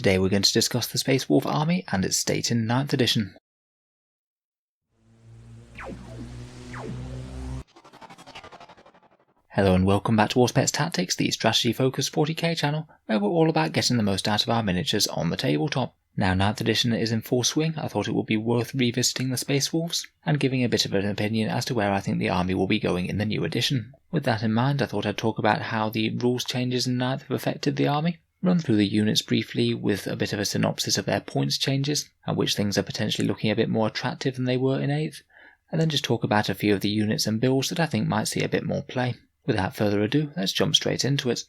Today we're going to discuss the Space Wolf army and its state in 9th edition. Hello and welcome back to Auspex Tactics, the strategy focused 40k channel, where we're all about getting the most out of our miniatures on the tabletop. Now 9th edition is in full swing, I thought it would be worth revisiting the Space Wolves and giving a bit of an opinion as to where I think the army will be going in the new edition. With that in mind, I thought I'd talk about how the rules changes in 9th have affected the army, run through the units briefly with a bit of a synopsis of their points changes and which things are potentially looking a bit more attractive than they were in 8th, and then just talk about a few of the units and builds that I think might see a bit more play. Without further ado, let's jump straight into it.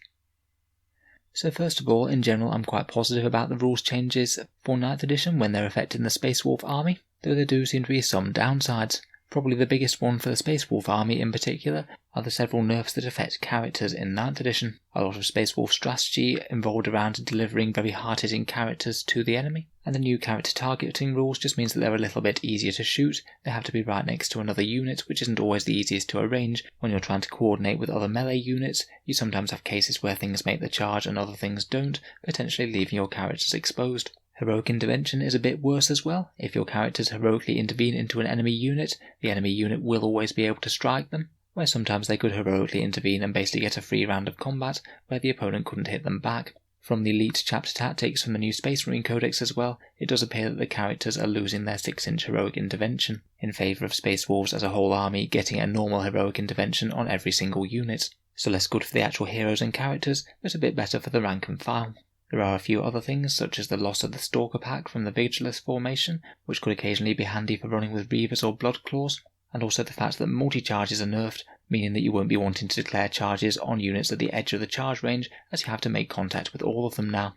So first of all, in general I'm quite positive about the rules changes for 9th edition when they're affecting the Space Wolf army, though there do seem to be some downsides. Probably the biggest one for the Space Wolf army in particular are the several nerfs that affect characters in 9th edition. A lot of Space Wolf strategy involved around delivering very hard-hitting characters to the enemy, and the new character targeting rules just means that they're a little bit easier to shoot. They have to be right next to another unit, which isn't always the easiest to arrange. When you're trying to coordinate with other melee units, you sometimes have cases where things make the charge and other things don't, potentially leaving your characters exposed. Heroic intervention is a bit worse as well. If your characters heroically intervene into an enemy unit, the enemy unit will always be able to strike them, where sometimes they could heroically intervene and basically get a free round of combat where the opponent couldn't hit them back. From the Elite Chapter Tactics from the new Space Marine Codex as well, it does appear that the characters are losing their 6-inch heroic intervention, in favour of Space Wolves as a whole army getting a normal heroic intervention on every single unit. So less good for the actual heroes and characters, but a bit better for the rank and file. There are a few other things, such as the loss of the Stalker pack from the Vigilus formation, which could occasionally be handy for running with Reavers or Bloodclaws, and also the fact that multi-charges are nerfed, meaning that you won't be wanting to declare charges on units at the edge of the charge range, as you have to make contact with all of them now.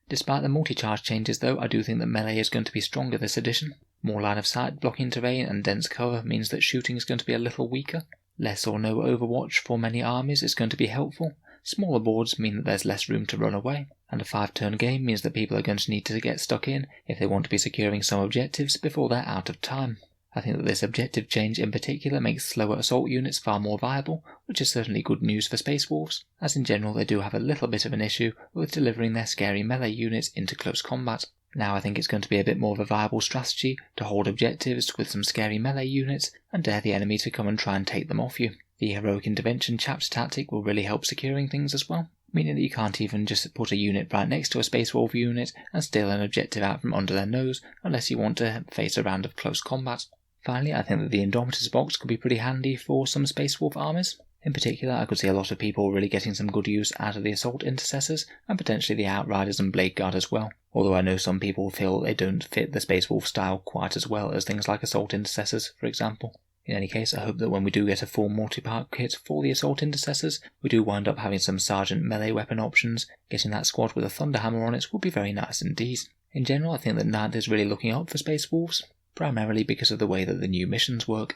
Despite the multi-charge changes though, I do think that melee is going to be stronger this edition. More line of sight blocking terrain and dense cover means that shooting is going to be a little weaker. Less or no overwatch for many armies is going to be helpful. Smaller boards mean that there's less room to run away, and a 5-turn game means that people are going to need to get stuck in if they want to be securing some objectives before they're out of time. I think that this objective change in particular makes slower assault units far more viable, which is certainly good news for Space Wolves, as in general they do have a little bit of an issue with delivering their scary melee units into close combat. Now I think it's going to be a bit more of a viable strategy to hold objectives with some scary melee units and dare the enemy to come and try and take them off you. The Heroic Intervention chapter tactic will really help securing things as well, meaning that you can't even just put a unit right next to a Space Wolf unit and steal an objective out from under their nose unless you want to face a round of close combat. Finally, I think that the Indomitus box could be pretty handy for some Space Wolf armies. In particular, I could see a lot of people really getting some good use out of the Assault Intercessors and potentially the Outriders and Blade Guard as well, although I know some people feel they don't fit the Space Wolf style quite as well as things like Assault Intercessors, for example. In any case, I hope that when we do get a full multi-part kit for the Assault Intercessors, we do wind up having some Sergeant melee weapon options. Getting that squad with a Thunderhammer on it would be very nice indeed. In general, I think that 9th is really looking up for Space Wolves, primarily because of the way that the new missions work.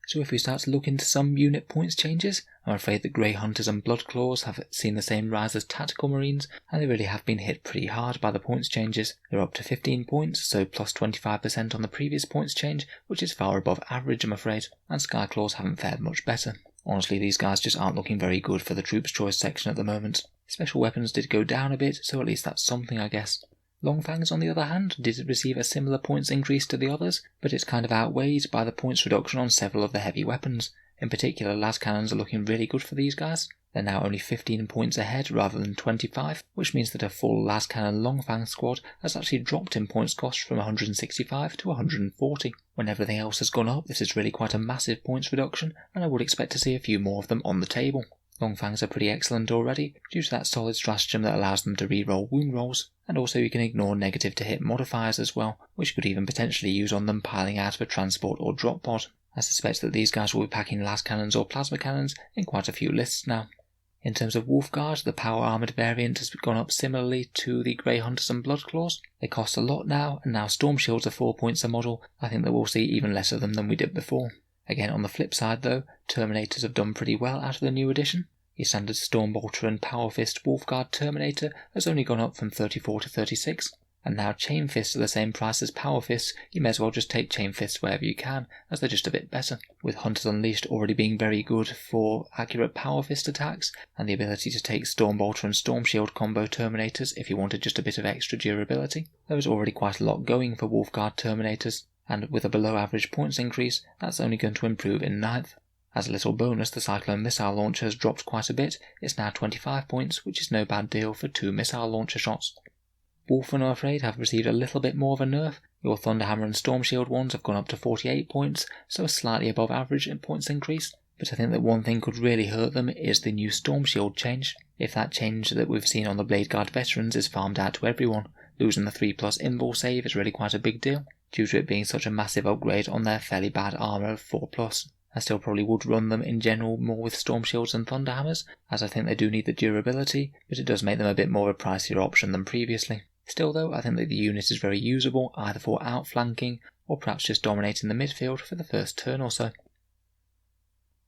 So if we start to look into some unit points changes, I'm afraid that Grey Hunters and Bloodclaws have seen the same rise as Tactical Marines, and they really have been hit pretty hard by the points changes. They're up to 15 points, so plus 25% on the previous points change, which is far above average I'm afraid, and Skyclaws haven't fared much better. Honestly, these guys just aren't looking very good for the Troops Choice section at the moment. Special weapons did go down a bit, so at least that's something I guess. Longfangs, on the other hand, did receive a similar points increase to the others, but it's kind of outweighed by the points reduction on several of the heavy weapons. In particular, las cannons are looking really good for these guys. They're now only 15 points ahead rather than 25, which means that a full las cannon Longfang squad has actually dropped in points cost from 165 to 140. When everything else has gone up, this is really quite a massive points reduction, and I would expect to see a few more of them on the table. Longfangs are pretty excellent already, due to that solid stratagem that allows them to reroll wound rolls, and also you can ignore negative to hit modifiers as well, which you could even potentially use on them piling out of a transport or drop pod. I suspect that these guys will be packing las cannons or plasma cannons in quite a few lists now. In terms of Wolfguard, the power armoured variant has gone up similarly to the Grey Hunters and Bloodclaws. They cost a lot now, and now Storm Shields are 4 points a model. I think that we'll see even less of them than we did before. Again, on the flip side though, Terminators have done pretty well out of the new edition. Your standard Stormbolter and Power Fist Wolfguard Terminator has only gone up from 34 to 36, And now Chain Fists are the same price as Power Fists, you may as well just take Chain Fists wherever you can, as they're just a bit better. With Hunters Unleashed already being very good for accurate Power Fist attacks, and the ability to take Stormbolter and Storm Shield combo Terminators if you wanted just a bit of extra durability, there is already quite a lot going for Wolfguard Terminators, and with a below average points increase, that's only going to improve in 9th. As a little bonus, the Cyclone Missile Launcher has dropped quite a bit, it's now 25 points, which is no bad deal for 2 missile launcher shots. Wolfen, I'm afraid, have received a little bit more of a nerf. Your Thunderhammer and Storm Shield ones have gone up to 48 points, so a slightly above average in points increase. But I think that one thing could really hurt them is the new Storm Shield change. If that change that we've seen on the Blade Guard veterans is farmed out to everyone, losing the 3+ invul save is really quite a big deal, due to it being such a massive upgrade on their fairly bad armour of 4+. I still probably would run them in general more with Storm Shields and Thunderhammers, as I think they do need the durability, but it does make them a bit more of a pricier option than previously. Still though, I think that the unit is very usable either for outflanking or perhaps just dominating the midfield for the first turn or so.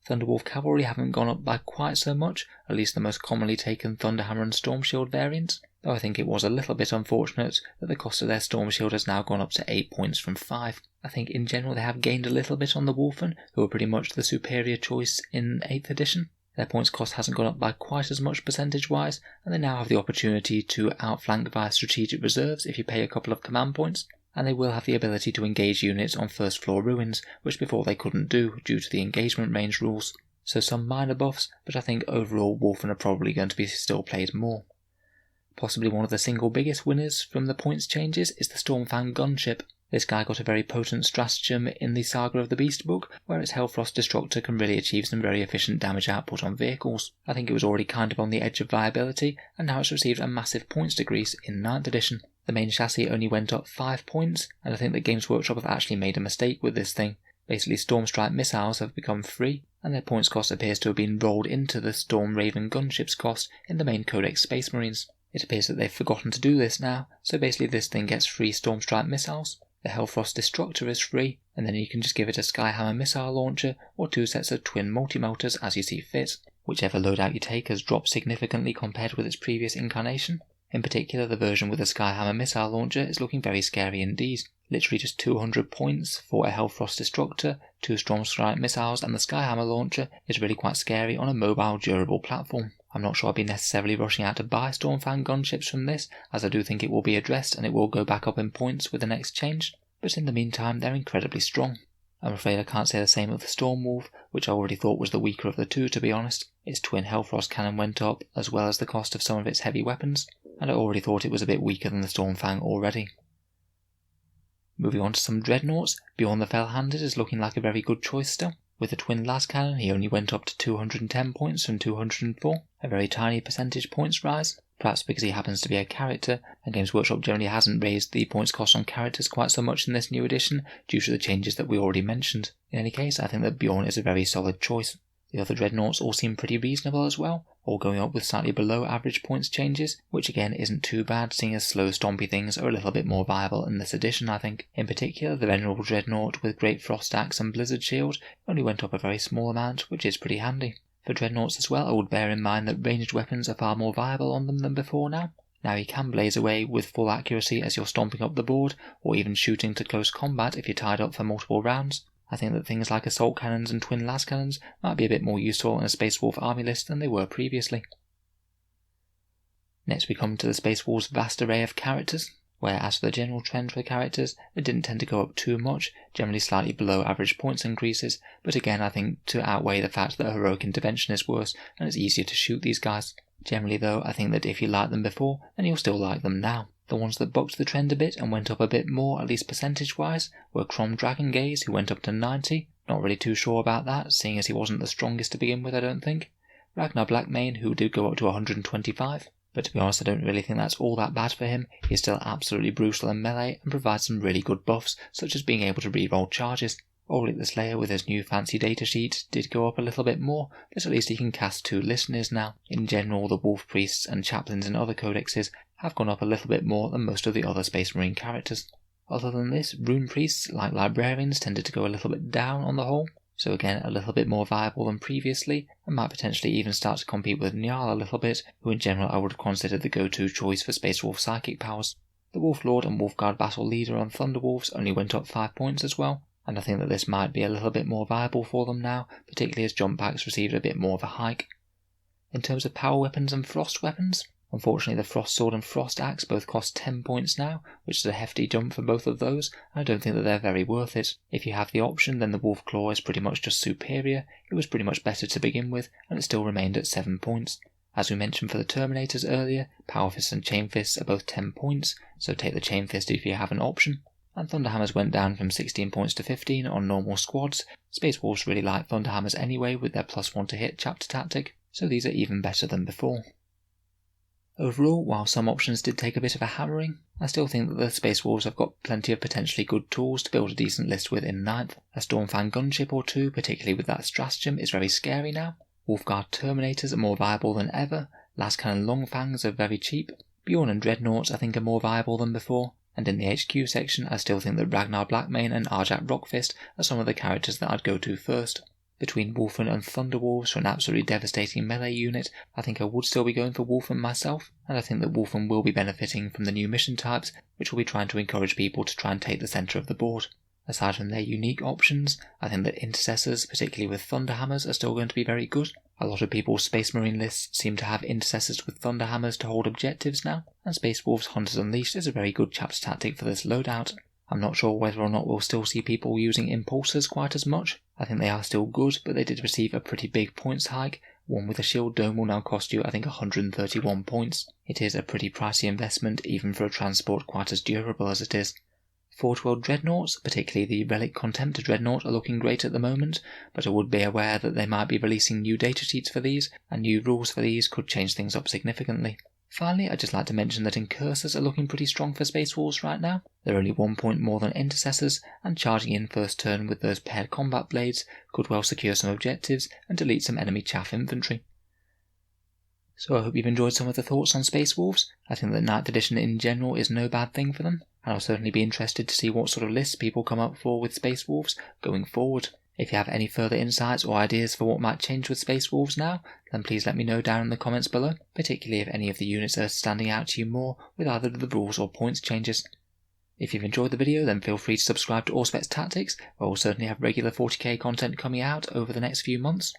Thunderwolf Cavalry haven't gone up by quite so much, at least the most commonly taken Thunderhammer and Storm Shield variants, though I think it was a little bit unfortunate that the cost of their Storm Shield has now gone up to 8 points from 5. I think in general they have gained a little bit on the Wolfen, who are pretty much the superior choice in 8th edition. Their points cost hasn't gone up by quite as much percentage-wise, and they now have the opportunity to outflank via strategic reserves if you pay a couple of command points, and they will have the ability to engage units on first floor ruins, which before they couldn't do due to the engagement range rules. So some minor buffs, but I think overall Wolfen are probably going to be still played more. Possibly one of the single biggest winners from the points changes is the Stormfang gunship. This guy got a very potent stratagem in the Saga of the Beast book, where its Hellfrost Destructor can really achieve some very efficient damage output on vehicles. I think it was already kind of on the edge of viability, and now it's received a massive points decrease in 9th edition. The main chassis only went up 5 points, and I think that Games Workshop have actually made a mistake with this thing. Basically, Stormstrike missiles have become free, and their points cost appears to have been rolled into the Storm Raven gunship's cost in the main Codex Space Marines. It appears that they've forgotten to do this now, so basically this thing gets free Stormstrike missiles. The Hellfrost Destructor is free, and then you can just give it a Skyhammer missile launcher or 2 sets of twin multi-melters as you see fit. Whichever loadout you take has dropped significantly compared with its previous incarnation. In particular, the version with the Skyhammer missile launcher is looking very scary indeed. Literally just 200 points for a Hellfrost Destructor, 2 Stormstrike missiles and the Skyhammer launcher is really quite scary on a mobile, durable platform. I'm not sure I'll be necessarily rushing out to buy Stormfang gunships from this, as I do think it will be addressed and it will go back up in points with the next change, but in the meantime they're incredibly strong. I'm afraid I can't say the same of the Stormwolf, which I already thought was the weaker of the two to be honest. Its twin Hellfrost cannon went up, as well as the cost of some of its heavy weapons, and I already thought it was a bit weaker than the Stormfang already. Moving on to some Dreadnoughts, Bjorn the Fell-Handed is looking like a very good choice still. With the twin las cannon he only went up to 210 points from 204, a very tiny percentage points rise, perhaps because he happens to be a character, and Games Workshop generally hasn't raised the points cost on characters quite so much in this new edition due to the changes that we already mentioned. In any case, I think that Bjorn is a very solid choice. The other Dreadnoughts all seem pretty reasonable as well, all going up with slightly below average points changes, which again isn't too bad seeing as slow stompy things are a little bit more viable in this edition I think. In particular, the Venerable Dreadnought with Great Frost Axe and Blizzard Shield only went up a very small amount, which is pretty handy. For Dreadnoughts as well, I would bear in mind that ranged weapons are far more viable on them than before now. Now you can blaze away with full accuracy as you're stomping up the board, or even shooting to close combat if you're tied up for multiple rounds. I think that things like assault cannons and twin las cannons might be a bit more useful in a Space Wolf army list than they were previously. Next we come to the Space Wolf's vast array of characters, where as for the general trend for the characters, it didn't tend to go up too much, generally slightly below average points increases, but again I think to outweigh the fact that Heroic Intervention is worse and it's easier to shoot these guys. Generally though, I think that if you liked them before, then you'll still like them now. The ones that bucked the trend a bit and went up a bit more, at least percentage-wise, were Crom Dragongaze, who went up to 90. Not really too sure about that, seeing as he wasn't the strongest to begin with, I don't think. Ragnar Blackmane, who did go up to 125. But to be honest, I don't really think that's all that bad for him. He's still absolutely brutal in melee and provides some really good buffs, such as being able to reroll charges. Ulrich the Slayer with his new fancy datasheet did go up a little bit more, but at least he can cast 2 listeners now. In general, the Wolf Priests and Chaplains in other codexes have gone up a little bit more than most of the other Space Marine characters. Other than this, Rune Priests, like Librarians, tended to go a little bit down on the whole, so again a little bit more viable than previously, and might potentially even start to compete with Njal a little bit, who in general I would have considered the go-to choice for Space Wolf psychic powers. The Wolf Lord and Wolfguard Battle Leader on Thunderwolves only went up 5 points as well, and I think that this might be a little bit more viable for them now, particularly as jump packs received a bit more of a hike. In terms of power weapons and frost weapons, unfortunately the Frost Sword and Frost Axe both cost 10 points now, which is a hefty jump for both of those, and I don't think that they're very worth it. If you have the option, then the Wolf Claw is pretty much just superior. It was pretty much better to begin with, and it still remained at 7 points. As we mentioned for the Terminators earlier, Power Fists and Chain Fists are both 10 points, so take the Chain Fist if you have an option. And Thunderhammers went down from 16 points to 15 on normal squads. Space Wolves really like Thunderhammers anyway with their +1 to hit chapter tactic, so these are even better than before. Overall, while some options did take a bit of a hammering, I still think that the Space Wolves have got plenty of potentially good tools to build a decent list with in 9th. A Stormfang gunship or two, particularly with that stratagem, is very scary now. Wolfguard Terminators are more viable than ever. Last Cannon Longfangs are very cheap. Bjorn and Dreadnoughts I think are more viable than before. And in the HQ section, I still think that Ragnar Blackmane and Arjak Rockfist are some of the characters that I'd go to first. Between Wolfen and Thunderwolves for an absolutely devastating melee unit, I think I would still be going for Wolfen myself, and I think that Wolfen will be benefiting from the new mission types, which will be trying to encourage people to try and take the centre of the board. Aside from their unique options, I think that Intercessors, particularly with Thunderhammers, are still going to be very good. A lot of people's Space Marine lists seem to have Intercessors with Thunderhammers to hold objectives now, and Space Wolves Hunters Unleashed is a very good chapter tactic for this loadout. I'm not sure whether or not we'll still see people using Impulsors quite as much. I think they are still good, but they did receive a pretty big points hike. One with a shield dome will now cost you I think 131 points. It is a pretty pricey investment even for a transport quite as durable as it is. Forge World Dreadnoughts, particularly the Relic Contemptor Dreadnought, are looking great at the moment, but I would be aware that they might be releasing new datasheets for these, and new rules for these could change things up significantly. Finally, I'd just like to mention that Incursors are looking pretty strong for Space Wolves right now. They're only 1 point more than Intercessors, and charging in first turn with those paired combat blades could well secure some objectives and delete some enemy chaff infantry. So I hope you've enjoyed some of the thoughts on Space Wolves. I think that 9th edition in general is no bad thing for them, and I'll certainly be interested to see what sort of lists people come up for with Space Wolves going forward. If you have any further insights or ideas for what might change with Space Wolves now, then please let me know down in the comments below, particularly if any of the units are standing out to you more with either the rules or points changes. If you've enjoyed the video, then feel free to subscribe to Auspex Tactics, where we'll certainly have regular 40k content coming out over the next few months.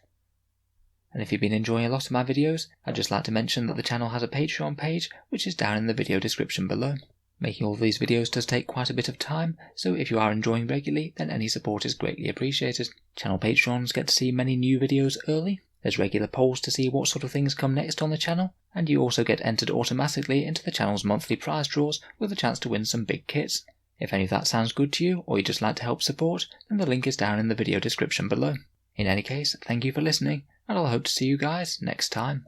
And if you've been enjoying a lot of my videos, I'd just like to mention that the channel has a Patreon page, which is down in the video description below. Making all of these videos does take quite a bit of time, so if you are enjoying regularly, then any support is greatly appreciated. Channel patrons get to see many new videos early, there's regular polls to see what sort of things come next on the channel, and you also get entered automatically into the channel's monthly prize draws with a chance to win some big kits. If any of that sounds good to you, or you'd just like to help support, then the link is down in the video description below. In any case, thank you for listening, and I'll hope to see you guys next time.